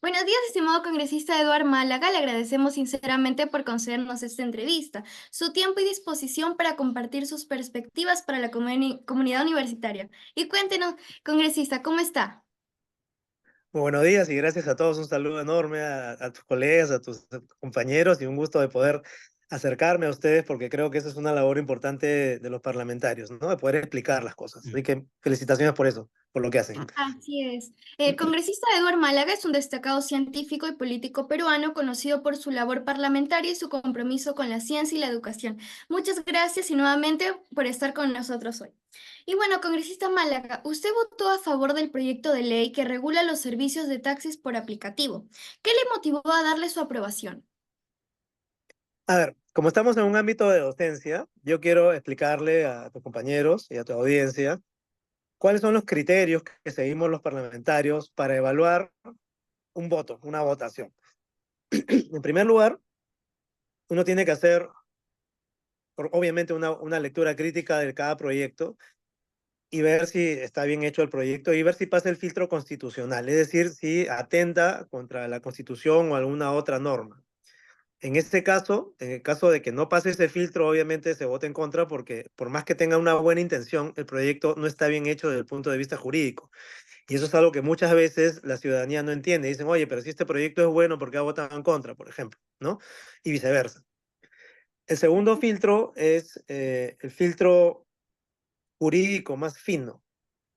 Buenos días, estimado congresista Eduard Málaga. Le agradecemos sinceramente por concedernos esta entrevista, su tiempo y disposición para compartir sus perspectivas para la comunidad universitaria. Y cuéntenos, congresista, ¿cómo está? Muy buenos días y gracias a todos. Un saludo enorme a tus colegas, a tus compañeros y un gusto de poder acercarme a ustedes porque creo que esa es una labor importante de los parlamentarios, ¿no? De poder explicar las cosas. Así que felicitaciones por eso, por lo que hacen. Así es. El congresista Eduard Málaga es un destacado científico y político peruano conocido por su labor parlamentaria y su compromiso con la ciencia y la educación. Muchas gracias y nuevamente por estar con nosotros hoy. Y bueno, congresista Málaga, usted votó a favor del proyecto de ley que regula los servicios de taxis por aplicativo. ¿Qué le motivó a darle su aprobación? A ver, como estamos en un ámbito de docencia, yo quiero explicarle a tus compañeros y a tu audiencia cuáles son los criterios que seguimos los parlamentarios para evaluar un voto, una votación. En primer lugar, uno tiene que hacer, obviamente, una lectura crítica de cada proyecto y ver si está bien hecho el proyecto y ver si pasa el filtro constitucional, es decir, si atenta contra la Constitución o alguna otra norma. En este caso, en el caso de que no pase ese filtro, obviamente se vota en contra porque por más que tenga una buena intención, el proyecto no está bien hecho desde el punto de vista jurídico. Y eso es algo que muchas veces la ciudadanía no entiende. Dicen, oye, pero si este proyecto es bueno, ¿por qué ha votado en contra, por ejemplo? ¿No? Y viceversa. El segundo filtro es el filtro jurídico más fino.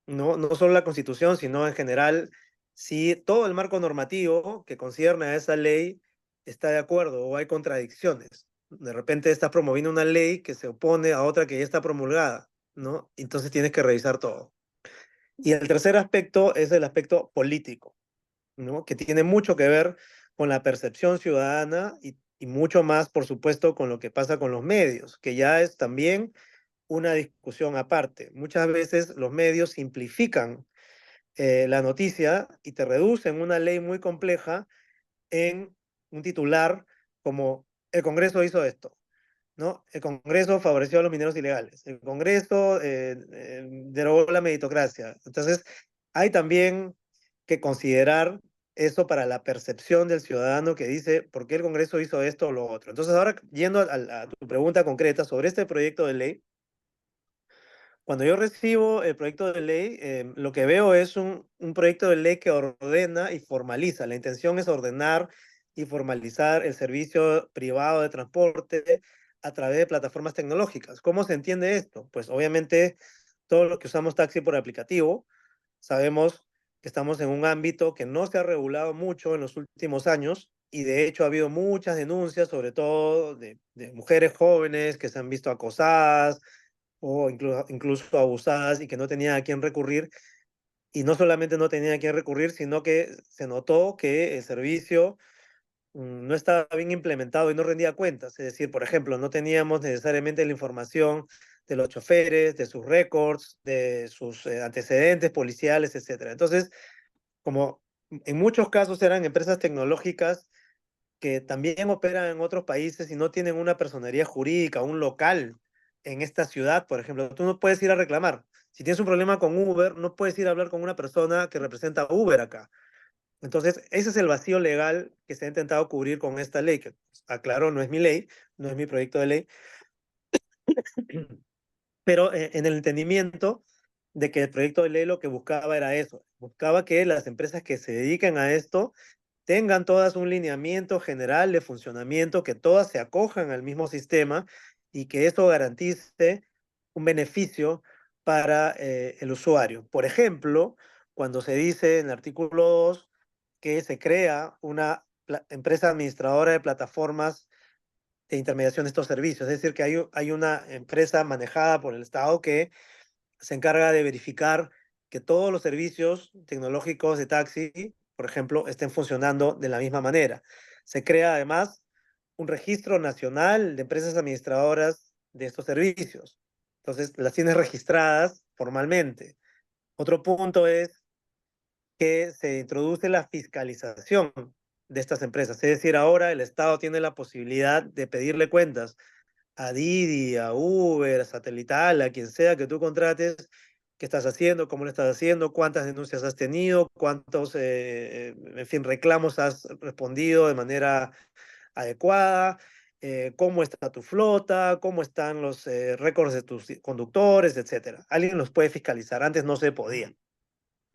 No solo la Constitución, sino en general, si todo el marco normativo que concierne a esa ley está de acuerdo o hay contradicciones. De repente estás promoviendo una ley que se opone a otra que ya está promulgada, ¿no? Entonces tienes que revisar todo. Y el tercer aspecto es el aspecto político, ¿no? Que tiene mucho que ver con la percepción ciudadana y mucho más, por supuesto, con lo que pasa con los medios, que ya es también una discusión aparte. Muchas veces los medios simplifican la noticia y te reducen una ley muy compleja en un titular como el Congreso hizo esto, ¿no? El Congreso favoreció a los mineros ilegales, el Congreso derogó la meritocracia. Entonces, hay también que considerar eso para la percepción del ciudadano que dice, ¿por qué el Congreso hizo esto o lo otro? Entonces, ahora yendo a tu pregunta concreta sobre este proyecto de ley, cuando yo recibo el proyecto de ley, lo que veo es un proyecto de ley que ordena y formaliza. La intención es ordenar y formalizar el servicio privado de transporte a través de plataformas tecnológicas. ¿Cómo se entiende esto? Pues obviamente todos los que usamos taxi por aplicativo sabemos que estamos en un ámbito que no se ha regulado mucho en los últimos años y de hecho ha habido muchas denuncias, sobre todo de mujeres jóvenes que se han visto acosadas o incluso abusadas y que no tenían a quién recurrir. Y no solamente no tenían a quién recurrir, sino que se notó que el servicio no estaba bien implementado y no rendía cuentas. Es decir, por ejemplo, no teníamos necesariamente la información de los choferes, de sus récords, de sus antecedentes policiales, etcétera. Entonces, como en muchos casos eran empresas tecnológicas que también operan en otros países y no tienen una personería jurídica, un local en esta ciudad, por ejemplo. Tú no puedes ir a reclamar. Si tienes un problema con Uber, no puedes ir a hablar con una persona que representa a Uber acá. Entonces, ese es el vacío legal que se ha intentado cubrir con esta ley, que aclaro, no es mi ley, no es mi proyecto de ley, pero en el entendimiento de que el proyecto de ley lo que buscaba era eso, buscaba que las empresas que se dedican a esto tengan todas un lineamiento general de funcionamiento, que todas se acojan al mismo sistema y que esto garantice un beneficio para el usuario. Por ejemplo, cuando se dice en el artículo 2 que se crea una empresa administradora de plataformas de intermediación de estos servicios, es decir, que hay una empresa manejada por el Estado que se encarga de verificar que todos los servicios tecnológicos de taxi, por ejemplo, estén funcionando de la misma manera. Se crea además un registro nacional de empresas administradoras de estos servicios. Entonces, las tienes registradas formalmente. Otro punto es que se introduce la fiscalización de estas empresas. Es decir, ahora el Estado tiene la posibilidad de pedirle cuentas a Didi, a Uber, a Satelital, a quien sea que tú contrates qué estás haciendo, cómo lo estás haciendo, cuántas denuncias has tenido, cuántos, en fin, reclamos has respondido de manera adecuada, cómo está tu flota, cómo están los récords de tus conductores, etcétera. Alguien los puede fiscalizar, antes no se podía.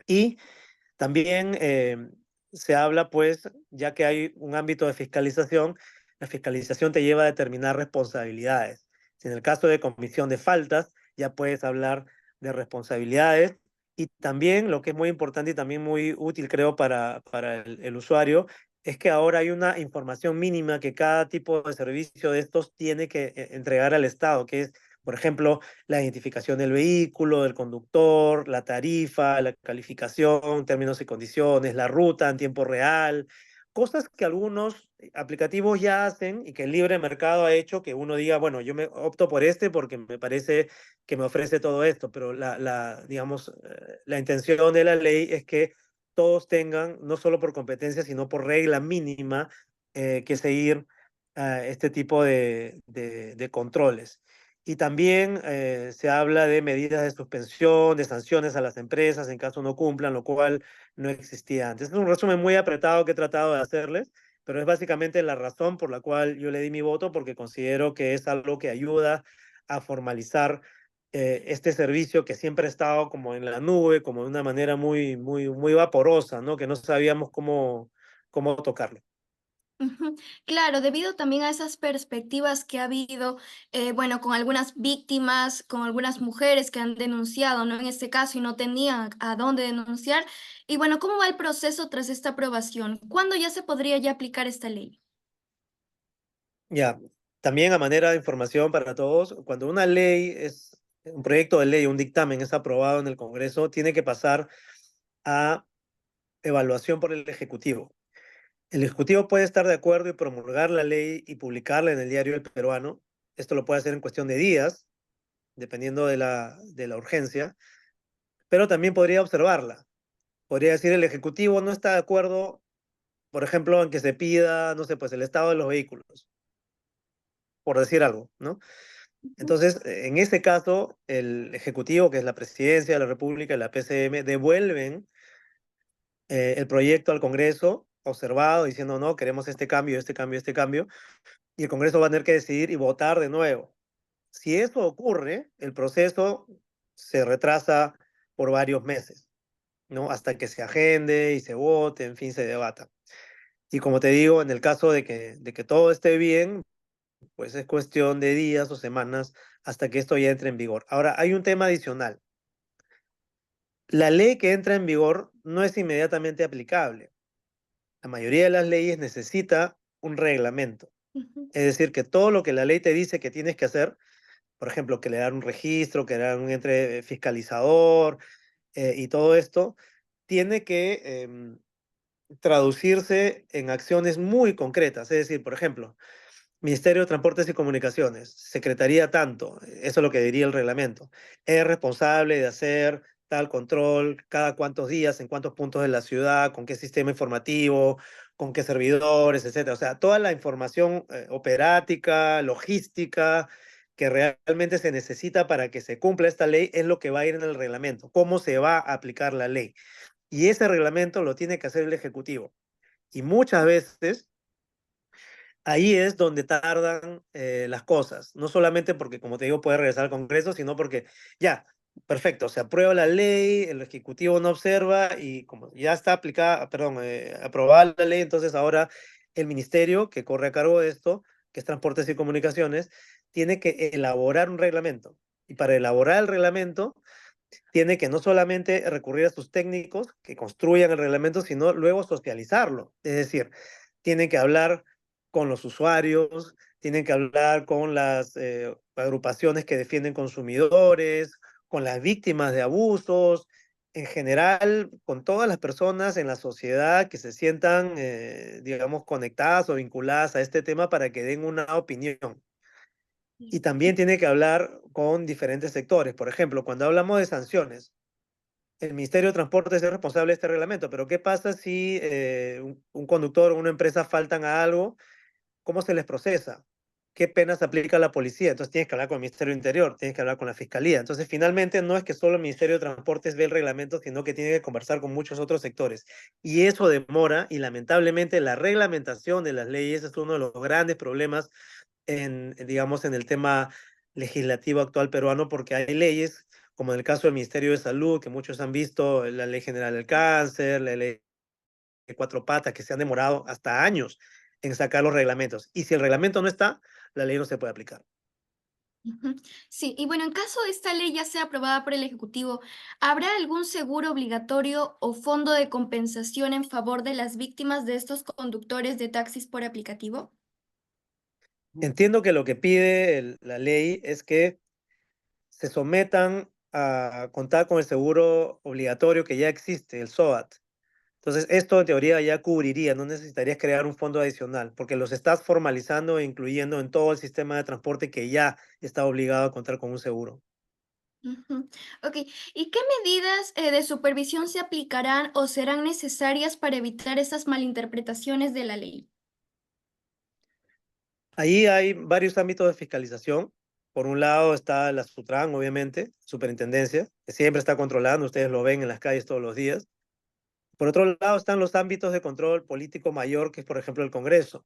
Y también se habla, pues, ya que hay un ámbito de fiscalización, la fiscalización te lleva a determinar responsabilidades. Si en el caso de comisión de faltas, ya puedes hablar de responsabilidades. Y también lo que es muy importante y también muy útil, creo, para el usuario, es que ahora hay una información mínima que cada tipo de servicio de estos tiene que entregar al Estado, que es, por ejemplo, la identificación del vehículo, del conductor, la tarifa, la calificación, términos y condiciones, la ruta en tiempo real, cosas que algunos aplicativos ya hacen y que el libre mercado ha hecho que uno diga, bueno, yo me opto por este porque me parece que me ofrece todo esto, pero digamos, la intención de la ley es que todos tengan, no solo por competencia, sino por regla mínima, que seguir este tipo de controles. Y también se habla de medidas de suspensión, de sanciones a las empresas en caso no cumplan, lo cual no existía antes. Es un resumen muy apretado que he tratado de hacerles, pero es básicamente la razón por la cual yo le di mi voto, porque considero que es algo que ayuda a formalizar este servicio que siempre ha estado como en la nube, como de una manera muy vaporosa, ¿no? Que no sabíamos cómo tocarlo. Ujú. Claro, debido también a esas perspectivas que ha habido, bueno, con algunas víctimas, con algunas mujeres que han denunciado, ¿no? En este caso, y no tenían a dónde denunciar. Y bueno, ¿cómo va el proceso tras esta aprobación? ¿Cuándo ya se podría ya aplicar esta ley? Ya, también a manera de información para todos, cuando una ley es, un proyecto de ley, un dictamen es aprobado en el Congreso, tiene que pasar a evaluación por el Ejecutivo. El Ejecutivo puede estar de acuerdo y promulgar la ley y publicarla en el diario El Peruano. Esto lo puede hacer en cuestión de días, dependiendo de la urgencia, pero también podría observarla. Podría decir el Ejecutivo no está de acuerdo, por ejemplo, en que se pida, no sé, pues el estado de los vehículos, por decir algo, ¿no? Ujú. Entonces, en ese caso, el Ejecutivo, que es la Presidencia de la República y la PCM, devuelven el proyecto al Congreso, observado, diciendo, no, queremos este cambio, este cambio, este cambio, y el Congreso va a tener que decidir y votar de nuevo. Si eso ocurre, el proceso se retrasa por varios meses, ¿no? Hasta que se agende y se vote, en fin, se debata. Y como te digo, en el caso de que todo esté bien, pues es cuestión de días o semanas hasta que esto ya entre en vigor. Ahora, hay un tema adicional. La ley que entra en vigor no es inmediatamente aplicable. La mayoría de las leyes necesita un reglamento. Ujú. Es decir, que todo lo que la ley te dice que tienes que hacer, por ejemplo, que le dan un registro, que le dan un ente fiscalizador y todo esto, tiene que traducirse en acciones muy concretas. Es decir, por ejemplo, Ministerio de Transportes y Comunicaciones, Secretaría tanto, eso es lo que diría el reglamento, es responsable de hacer tal control cada cuántos días, en cuántos puntos de la ciudad, con qué sistema informativo, con qué servidores, etcétera. O sea, toda la información operática, logística, que realmente se necesita para que se cumpla esta ley es lo que va a ir en el reglamento, cómo se va a aplicar la ley. Y ese reglamento lo tiene que hacer el Ejecutivo. Y muchas veces ahí es donde tardan las cosas. No solamente porque, como te digo, puede regresar al Congreso, sino porque ya, perfecto, se aprueba la ley, el Ejecutivo no observa y como ya está aplicada, perdón, aprobada la ley, entonces ahora el ministerio que corre a cargo de esto, que es Transportes y Comunicaciones, tiene que elaborar un reglamento. Y para elaborar el reglamento, tiene que no solamente recurrir a sus técnicos que construyan el reglamento, sino luego socializarlo. Es decir, tienen que hablar con los usuarios, tienen que hablar con las agrupaciones que defienden consumidores, con las víctimas de abusos, en general, con todas las personas en la sociedad que se sientan, digamos, conectadas o vinculadas a este tema para que den una opinión. Y también tiene que hablar con diferentes sectores. Por ejemplo, cuando hablamos de sanciones, el Ministerio de Transportes es responsable de este reglamento, pero ¿qué pasa si un conductor o una empresa faltan a algo? ¿Cómo se les procesa? qué penas aplica la policía. Entonces tienes que hablar con el Ministerio del Interior, tienes que hablar con la Fiscalía. Entonces finalmente no es que solo el Ministerio de Transportes ve el reglamento, sino que tiene que conversar con muchos otros sectores. Y eso demora y lamentablemente la reglamentación de las leyes es uno de los grandes problemas digamos, en el tema legislativo actual peruano, porque hay leyes, como en el caso del Ministerio de Salud, que muchos han visto, la Ley General del Cáncer, la Ley de Cuatro Patas, que se han demorado hasta años en sacar los reglamentos. Y si el reglamento no está, la ley no se puede aplicar. Ujú. Sí, y bueno, en caso de esta ley ya sea aprobada por el Ejecutivo, ¿habrá algún seguro obligatorio o fondo de compensación en favor de las víctimas de estos conductores de taxis por aplicativo? Entiendo que lo que pide la ley es que se sometan a contar con el seguro obligatorio que ya existe, el SOAT. Entonces, esto en teoría ya cubriría, no necesitarías crear un fondo adicional, porque los estás formalizando e incluyendo en todo el sistema de transporte que ya está obligado a contar con un seguro. Ujú. Ok, ¿y qué medidas de supervisión se aplicarán o serán necesarias para evitar esas malinterpretaciones de la ley? Ahí hay varios ámbitos de fiscalización. Por un lado está la SUTRAN, obviamente, Superintendencia, que siempre está controlando, ustedes lo ven en las calles todos los días. Por otro lado están los ámbitos de control político mayor, que es, por ejemplo, el Congreso.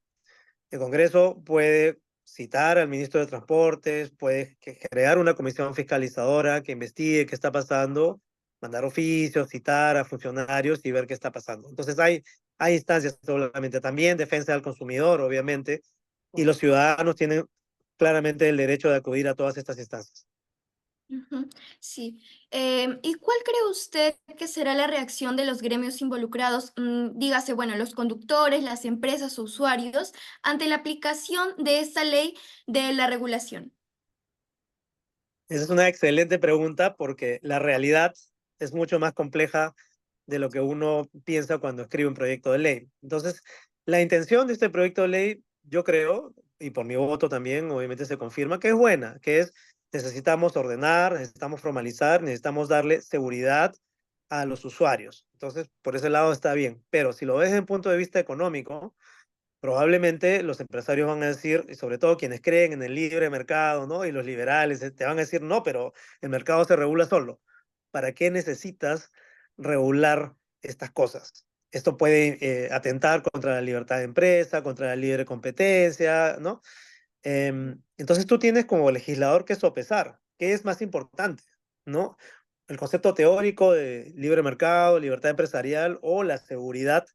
El Congreso puede citar al ministro de Transportes, puede crear una comisión fiscalizadora que investigue qué está pasando, mandar oficios, citar a funcionarios y ver qué está pasando. Entonces hay instancias solamente, también defensa del consumidor, obviamente, y los ciudadanos tienen claramente el derecho de acudir a todas estas instancias. Ujú. Sí. ¿Y cuál cree usted que será la reacción de los gremios involucrados, dígase, bueno, los conductores, las empresas o usuarios, ante la aplicación de esta ley de la regulación? Esa es una excelente pregunta porque la realidad es mucho más compleja de lo que uno piensa cuando escribe un proyecto de ley. Entonces, la intención de este proyecto de ley, yo creo, y por mi voto también, obviamente se confirma, que es buena, que es necesitamos ordenar, necesitamos formalizar, necesitamos darle seguridad a los usuarios. Entonces, por ese lado está bien. Pero si lo ves desde un punto de vista económico, probablemente los empresarios van a decir, y sobre todo quienes creen en el libre mercado, ¿no? Y los liberales, te van a decir, no, pero el mercado se regula solo. ¿Para qué necesitas regular estas cosas? Esto puede atentar contra la libertad de empresa, contra la libre competencia, ¿no? Entonces tú tienes como legislador que sopesar qué es más importante, ¿no? El concepto teórico de libre mercado, libertad empresarial o la seguridad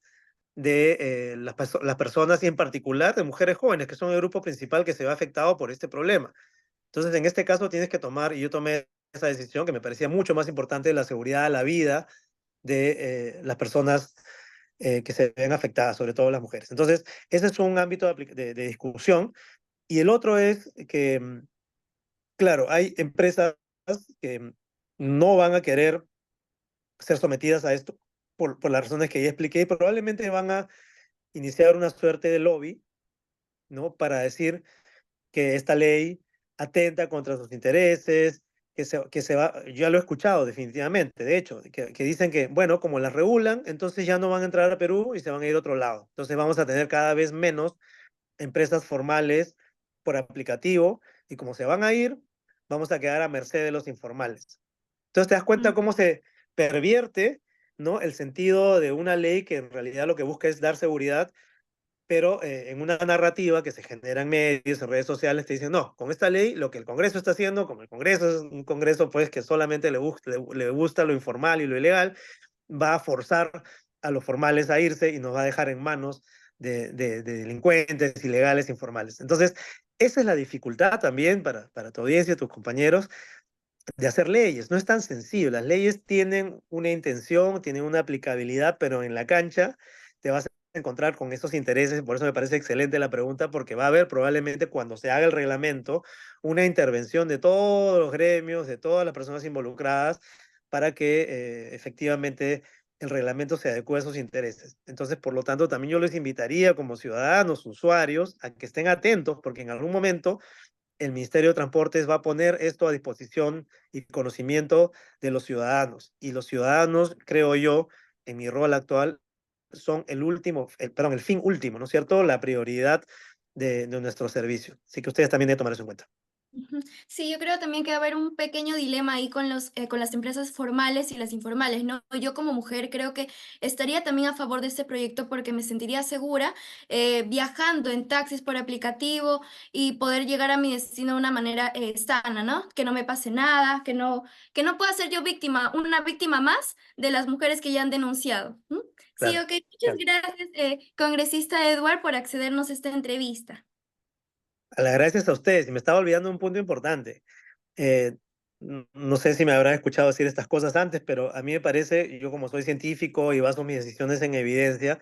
de las personas y en particular de mujeres jóvenes, que son el grupo principal que se ve afectado por este problema. Entonces, en este caso tienes que tomar, y yo tomé esa decisión que me parecía mucho más importante, la seguridad, la vida de las personas que se ven afectadas, sobre todo las mujeres. Entonces, ese es un ámbito de discusión. Y el otro es que, claro, hay empresas que no van a querer ser sometidas a esto por las razones que ya expliqué y probablemente van a iniciar una suerte de lobby, ¿no? Para decir que esta ley atenta contra sus intereses, que se va, ya lo he escuchado definitivamente, de hecho, que dicen que, bueno, como las regulan, entonces ya no van a entrar a Perú y se van a ir a otro lado. Entonces vamos a tener cada vez menos empresas formales por aplicativo y como se van a ir, vamos a quedar a merced de los informales. Entonces te das cuenta Mm, cómo se pervierte, ¿no? El sentido de una ley que en realidad lo que busca es dar seguridad, pero en una narrativa que se genera en medios, en redes sociales, te dicen, no, con esta ley lo que el Congreso está haciendo, como el Congreso es un Congreso pues que solamente le gusta lo informal y lo ilegal, va a forzar a los formales a irse y nos va a dejar en manos de delincuentes ilegales informales. Entonces, esa es la dificultad también para tu audiencia, tus compañeros, de hacer leyes. No es tan sencillo. Las leyes tienen una intención, tienen una aplicabilidad, pero en la cancha te vas a encontrar con esos intereses. Por eso me parece excelente la pregunta, porque va a haber probablemente cuando se haga el reglamento una intervención de todos los gremios, de todas las personas involucradas, para que efectivamente el reglamento se adecue a esos intereses. Entonces, por lo tanto, también yo les invitaría como ciudadanos, usuarios, a que estén atentos, porque en algún momento el Ministerio de Transportes va a poner esto a disposición y conocimiento de los ciudadanos. Y los ciudadanos, creo yo, en mi rol actual, son el último, perdón, el fin último, ¿no es cierto? La prioridad de nuestro servicio. Así que ustedes también deben tomar eso en cuenta. Ujú. Sí, yo creo también que va a haber un pequeño dilema ahí con las empresas formales y las informales, ¿no? Yo como mujer creo que estaría también a favor de este proyecto porque me sentiría segura viajando en taxis por aplicativo y poder llegar a mi destino de una manera sana, ¿no? Que no me pase nada, que no pueda ser yo víctima, una víctima más de las mujeres que ya han denunciado. ¿Mm? Sí, Claro, ok. Muchas claro. gracias, congresista Edward, por accedernos a esta entrevista. Las gracias a ustedes. Y me estaba olvidando un punto importante. Eh, no sé si me habrán escuchado decir estas cosas antes, pero a mí me parece, yo como soy científico y baso mis decisiones en evidencia,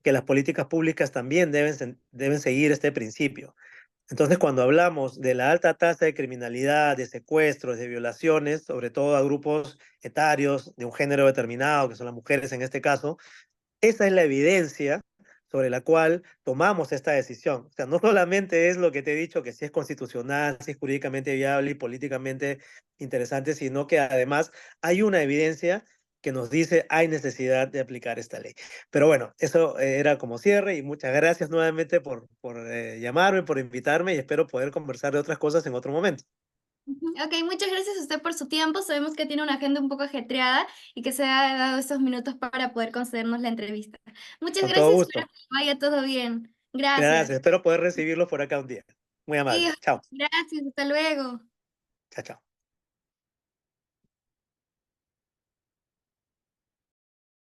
que las políticas públicas también deben seguir este principio. Entonces, cuando hablamos de la alta tasa de criminalidad, de secuestros, de violaciones, sobre todo a grupos etarios de un género determinado, que son las mujeres en este caso, esa es la evidencia sobre la cual tomamos esta decisión. O sea, no solamente es lo que te he dicho, que si es constitucional, si es jurídicamente viable y políticamente interesante, sino que además hay una evidencia que nos dice hay necesidad de aplicar esta ley. Pero bueno, eso era como cierre y muchas gracias nuevamente por llamarme, por invitarme y espero poder conversar de otras cosas en otro momento. Ujú. Ok, muchas gracias a usted por su tiempo. Sabemos que tiene una agenda un poco ajetreada y que se ha dado estos minutos para poder concedernos la entrevista. Muchas Con todo gracias, espero gusto. que vaya todo bien. Gracias, Gracias. espero poder recibirlos por acá un día. Muy Sí, amable. Chao. gracias, hasta luego. Chao, chao.